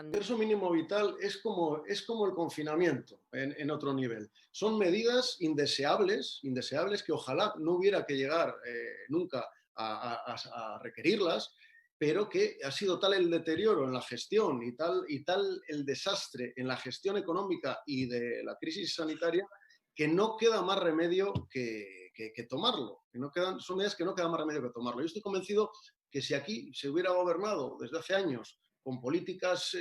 ingreso mínimo vital es como el confinamiento en otro nivel. Son medidas indeseables que ojalá no hubiera que llegar nunca a requerirlas, pero que ha sido tal el deterioro en la gestión y tal el desastre en la gestión económica y de la crisis sanitaria que no queda más remedio que tomarlo. Son medidas que no queda más remedio que tomarlo. Yo estoy convencido que si aquí se hubiera gobernado desde hace años con políticas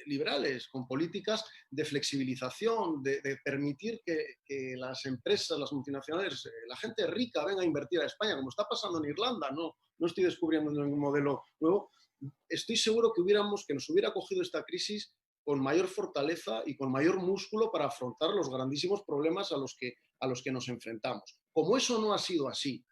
liberales, con políticas de flexibilización, de permitir que las empresas, las multinacionales, la gente rica venga a invertir a España, como está pasando en Irlanda, no estoy descubriendo ningún modelo nuevo, estoy seguro que nos hubiera cogido esta crisis con mayor fortaleza y con mayor músculo para afrontar los grandísimos problemas a los que nos enfrentamos. Como eso no ha sido así,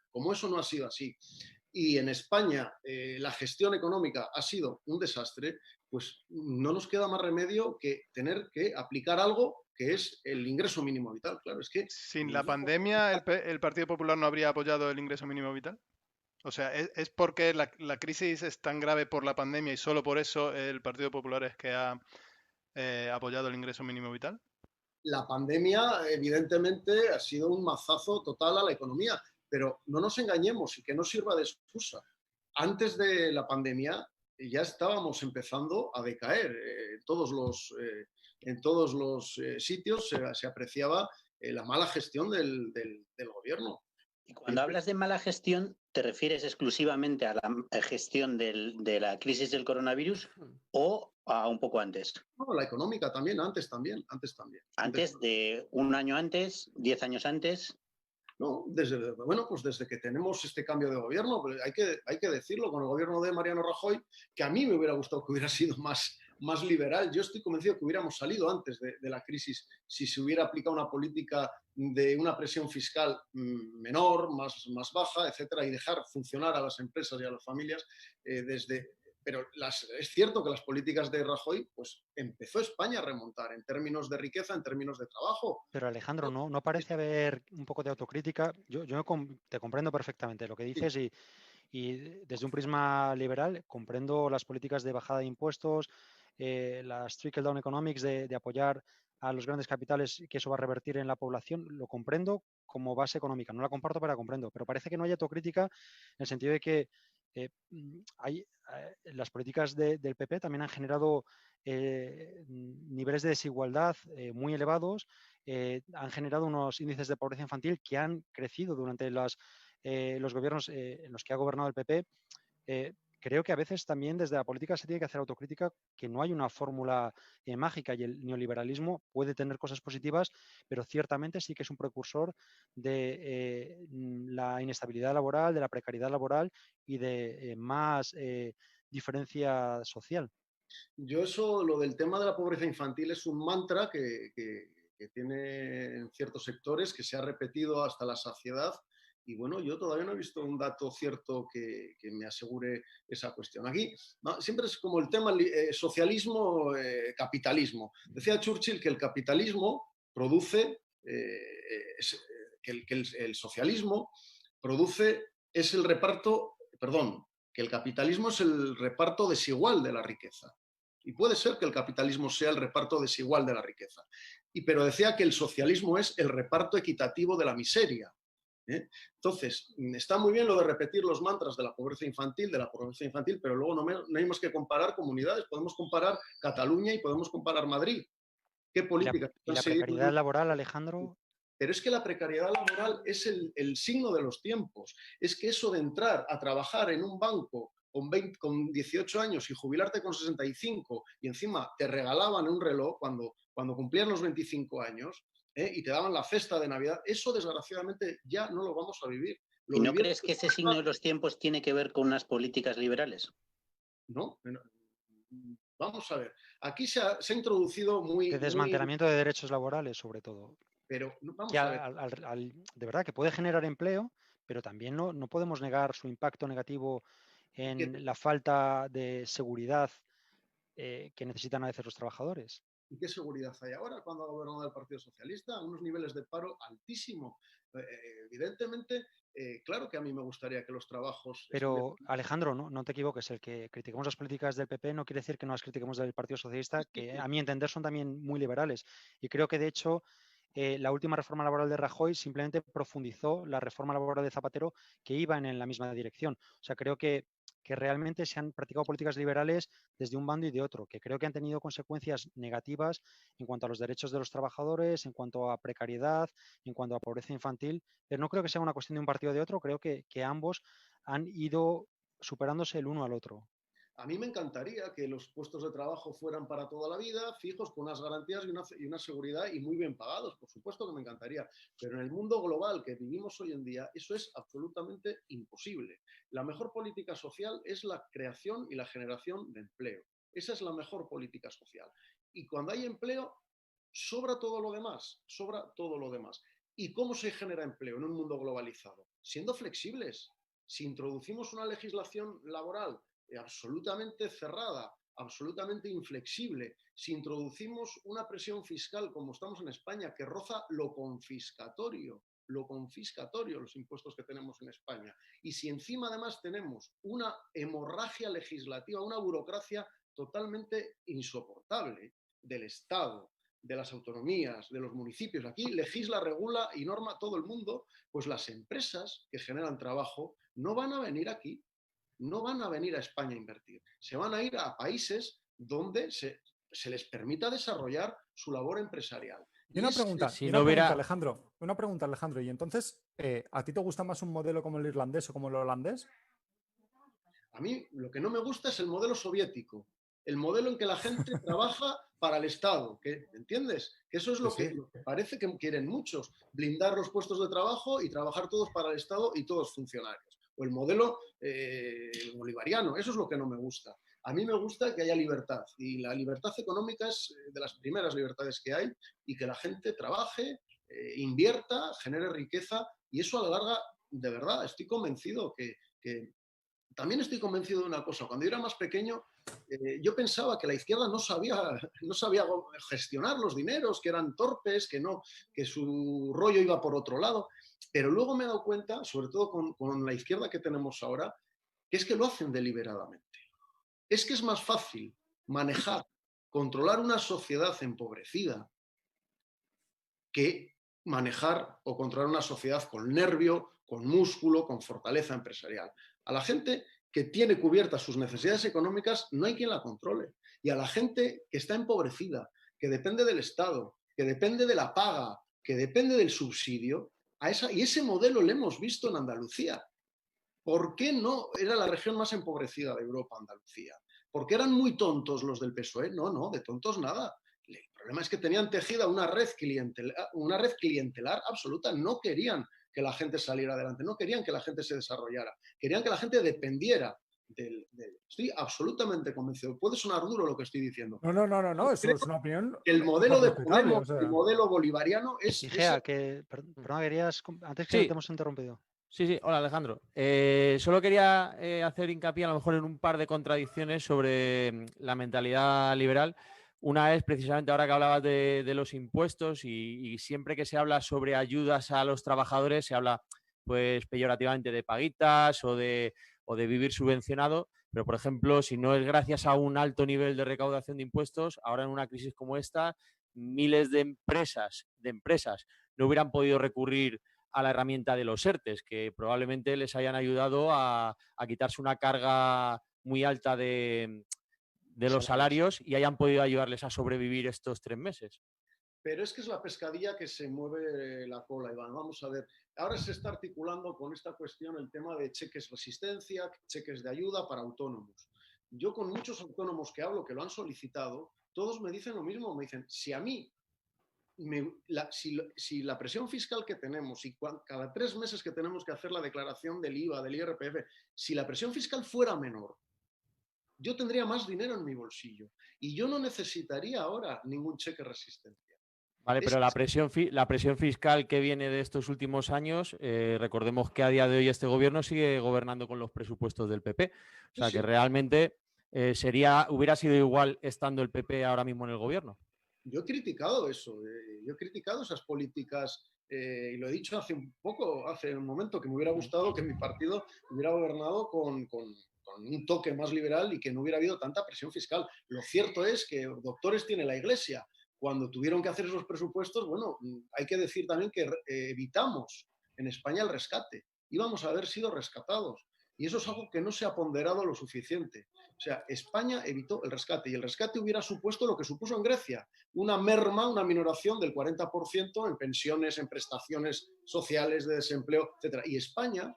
y en España la gestión económica ha sido un desastre, pues no nos queda más remedio que tener que aplicar algo que es el ingreso mínimo vital. Claro, es que... Sin la pandemia, ¿el Partido Popular no habría apoyado el ingreso mínimo vital? O sea, ¿es porque la crisis es tan grave por la pandemia y solo por eso el Partido Popular es que ha apoyado el ingreso mínimo vital? La pandemia, evidentemente, ha sido un mazazo total a la economía, pero no nos engañemos y que no sirva de excusa. Antes de la pandemia ya estábamos empezando a decaer. En todos los sitios se apreciaba la mala gestión del gobierno. Y cuando hablas de mala gestión, ¿te refieres exclusivamente a la gestión de la crisis del coronavirus o a un poco antes? No, la económica también, antes también. ¿Antes de un año antes, 10 años antes? No, pues desde que tenemos este cambio de gobierno, hay que decirlo, con el gobierno de Mariano Rajoy, que a mí me hubiera gustado que hubiera sido más liberal. Yo estoy convencido que hubiéramos salido antes de la crisis si se hubiera aplicado una política de una presión fiscal menor, más baja, etcétera, y dejar funcionar a las empresas y a las familias Pero es cierto que las políticas de Rajoy, pues empezó España a remontar en términos de riqueza, en términos de trabajo. Pero Alejandro, ¿no parece haber un poco de autocrítica? Yo te comprendo perfectamente lo que dices y desde un prisma liberal comprendo las políticas de bajada de impuestos, las trickle-down economics de apoyar a los grandes capitales, que eso va a revertir en la población, lo comprendo como base económica. No la comparto, pero la comprendo. Pero parece que no hay autocrítica en el sentido de que las políticas del PP también han generado niveles de desigualdad muy elevados, han generado unos índices de pobreza infantil que han crecido durante los gobiernos en los que ha gobernado el PP. Creo que a veces también desde la política se tiene que hacer autocrítica, que no hay una fórmula mágica y el neoliberalismo puede tener cosas positivas, pero ciertamente sí que es un precursor de la inestabilidad laboral, de la precariedad laboral y de más diferencia social. Yo lo del tema de la pobreza infantil es un mantra que tiene en ciertos sectores, que se ha repetido hasta la saciedad. Y bueno, yo todavía no he visto un dato cierto que me asegure esa cuestión. Aquí siempre es como el tema socialismo, capitalismo. Decía Churchill que el capitalismo produce, que el socialismo produce, es el reparto, perdón, que el capitalismo es el reparto desigual de la riqueza. Y puede ser que el capitalismo sea el reparto desigual de la riqueza. Pero decía que el socialismo es el reparto equitativo de la miseria. Entonces, está muy bien lo de repetir los mantras de la pobreza infantil, pero luego no hay más que comparar comunidades. Podemos comparar Cataluña y podemos comparar Madrid. ¿Qué políticas? ¿Y la precariedad laboral, Alejandro? Pero es que la precariedad laboral es el signo de los tiempos. Es que eso de entrar a trabajar en un banco con 18 años y jubilarte con 65 y encima te regalaban un reloj cuando cumplían los 25 años y te daban la cesta de Navidad, eso desgraciadamente ya no lo vamos a vivir. ¿Y no crees que ese signo de los tiempos tiene que ver con unas políticas liberales? No. Vamos a ver. Aquí se ha introducido de desmantelamiento de derechos laborales, sobre todo. Pero vamos que a ver. De verdad que puede generar empleo, pero también no podemos negar su impacto negativo en la falta de seguridad que necesitan a veces los trabajadores. ¿Y qué seguridad hay ahora cuando ha gobernado el Partido Socialista? A unos niveles de paro altísimo. Evidentemente, claro que a mí me gustaría que los trabajos... Pero, Alejandro, no te equivoques, el que criticamos las políticas del PP no quiere decir que no las critiquemos del Partido Socialista, que a mi entender son también muy liberales. Y creo que, de hecho, la última reforma laboral de Rajoy simplemente profundizó la reforma laboral de Zapatero, que iban en la misma dirección. O sea, creo que realmente se han practicado políticas liberales desde un bando y de otro, que creo que han tenido consecuencias negativas en cuanto a los derechos de los trabajadores, en cuanto a precariedad, en cuanto a pobreza infantil, pero no creo que sea una cuestión de un partido o de otro, creo que ambos han ido superándose el uno al otro. A mí me encantaría que los puestos de trabajo fueran para toda la vida, fijos, con unas garantías y una seguridad y muy bien pagados, por supuesto que me encantaría, pero en el mundo global que vivimos hoy en día eso es absolutamente imposible. La mejor política social es la creación y la generación de empleo. Esa es la mejor política social. Y cuando hay empleo, sobra todo lo demás, sobra todo lo demás. ¿Y cómo se genera empleo en un mundo globalizado? Siendo flexibles. Si introducimos una legislación laboral absolutamente cerrada, absolutamente inflexible, si introducimos una presión fiscal como estamos en España, que roza lo confiscatorio, los impuestos que tenemos en España, y si encima además tenemos una hemorragia legislativa, una burocracia totalmente insoportable del Estado, de las autonomías, de los municipios, aquí legisla, regula y norma todo el mundo, pues las empresas que generan trabajo no van a venir aquí, no van a venir a España a invertir, se van a ir a países donde se les permita desarrollar su labor empresarial. Y una pregunta, Alejandro. Una pregunta, Alejandro. Y entonces, ¿a ti te gusta más un modelo como el irlandés o como el holandés? A mí lo que no me gusta es el modelo soviético, el modelo en que la gente trabaja para el Estado, ¿entiendes? Que eso es lo que parece que quieren muchos, blindar los puestos de trabajo y trabajar todos para el Estado y todos funcionarios. O el modelo bolivariano, eso es lo que no me gusta. A mí me gusta que haya libertad y la libertad económica es de las primeras libertades que hay y que la gente trabaje, invierta, genere riqueza y eso a la larga, de verdad, estoy convencido que también estoy convencido de una cosa. Cuando yo era más pequeño, yo pensaba que la izquierda no sabía gestionar los dineros, que eran torpes, que su rollo iba por otro lado. Pero luego me he dado cuenta, sobre todo con la izquierda que tenemos ahora, que es que lo hacen deliberadamente. Es que es más fácil manejar, controlar una sociedad empobrecida que manejar o controlar una sociedad con nervio, con músculo, con fortaleza empresarial. A la gente que tiene cubiertas sus necesidades económicas no hay quien la controle. Y a la gente que está empobrecida, que depende del Estado, que depende de la paga, que depende del subsidio, y ese modelo lo hemos visto en Andalucía. ¿Por qué no era la región más empobrecida de Europa, Andalucía? ¿Porque eran muy tontos los del PSOE? No, de tontos nada. El problema es que tenían tejida una red clientelar absoluta. No querían que la gente saliera adelante, no querían que la gente se desarrollara, querían que la gente dependiera del... Estoy absolutamente convencido. Puede sonar duro lo que estoy diciendo. No, eso es una opinión. El modelo de Podemos, el modelo bolivariano es... Igea, perdón, querías... Antes que te hemos interrumpido. Sí, hola Alejandro. Solo quería hacer hincapié a lo mejor en un par de contradicciones sobre la mentalidad liberal. Una es precisamente ahora que hablabas de los impuestos y siempre que se habla sobre ayudas a los trabajadores se habla pues peyorativamente de paguitas o de vivir subvencionado, pero por ejemplo si no es gracias a un alto nivel de recaudación de impuestos, ahora en una crisis como esta miles de empresas no hubieran podido recurrir a la herramienta de los ERTEs, que probablemente les hayan ayudado a quitarse una carga muy alta de los salarios y hayan podido ayudarles a sobrevivir estos 3 meses. Pero es que es la pescadilla que se mueve la cola, Iván. Vamos a ver, ahora se está articulando con esta cuestión el tema de cheques resistencia, cheques de ayuda para autónomos. Yo con muchos autónomos que hablo que lo han solicitado, todos me dicen lo mismo, me dicen, si a mí si la presión fiscal que tenemos y cada 3 meses que tenemos que hacer la declaración del IVA, del IRPF, si la presión fiscal fuera menor, yo tendría más dinero en mi bolsillo y yo no necesitaría ahora ningún cheque resistencia. Vale, pero la presión fiscal que viene de estos últimos años, recordemos que a día de hoy este gobierno sigue gobernando con los presupuestos del PP. O sea que realmente hubiera sido igual estando el PP ahora mismo en el gobierno. Yo he criticado eso, yo he criticado esas políticas y lo he dicho hace un momento, que me hubiera gustado que mi partido hubiera gobernado con un toque más liberal y que no hubiera habido tanta presión fiscal. Lo cierto es que doctores tiene la Iglesia. Cuando tuvieron que hacer esos presupuestos, bueno, hay que decir también que evitamos en España el rescate. Íbamos a haber sido rescatados. Y eso es algo que no se ha ponderado lo suficiente. O sea, España evitó el rescate y el rescate hubiera supuesto lo que supuso en Grecia, una merma, una minoración del 40% en pensiones, en prestaciones sociales de desempleo, etc. Y España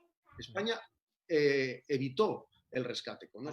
evitó el rescate. Con